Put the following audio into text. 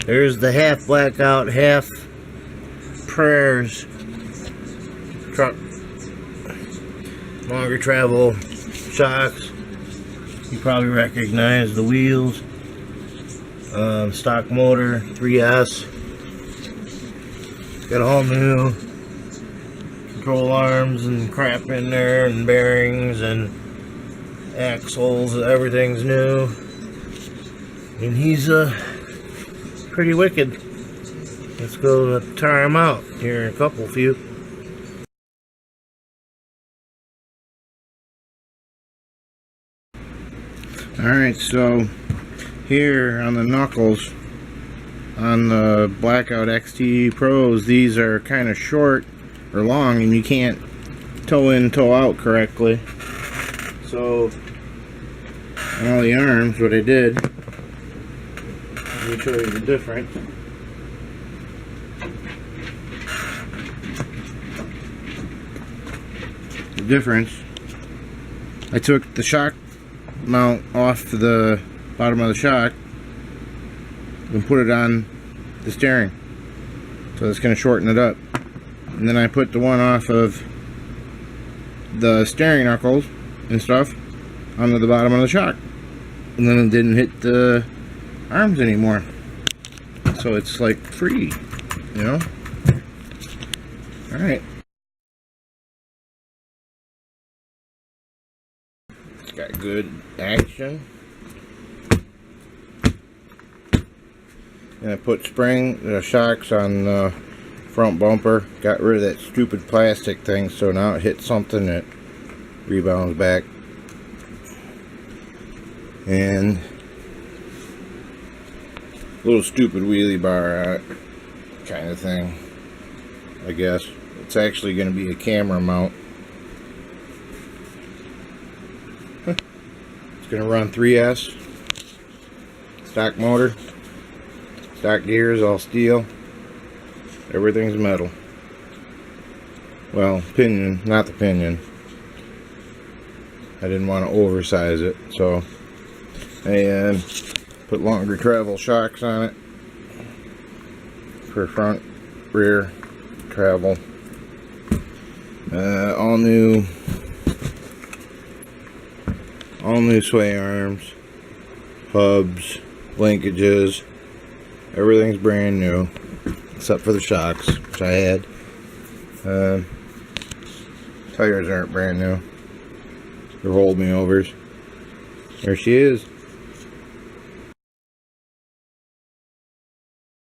There's the half Blackout, half Prayers truck. Longer travel shocks. You probably recognize the wheels. Stock motor, 3S. Got all new control arms and crap in there, and bearings and axles. Everything's new. And he's pretty wicked. Let's go tire him out here in a few. Alright, so here on the knuckles on the Blackout XTE Pros, these are kind of short or long and you can't toe in, toe out correctly. So on all the arms, what I did, let me show you the difference. I took the shock mount off the bottom of the shock and put it on the steering, so it's going to shorten it up. And then I put the one off of the steering knuckles and stuff onto the bottom of the shock, and then it didn't hit the arms anymore, so it's like free, you know. Alright, it's got good action. And I put spring shocks on the front bumper. Got rid of that stupid plastic thing, so now it hits something that rebounds back. And a little stupid wheelie bar on it, kind of thing, I guess. It's actually going to be a camera mount. It's going to run 3S. Stock motor. Stock gears, all steel. Everything's metal. Well, pinion, not the pinion. I didn't want to oversize it, so I put longer travel shocks on it for front, rear travel. All new sway arms, hubs, linkages. Everything's brand new except for the shocks, which I had. Tires aren't brand new. They're rolled me overs. There she is.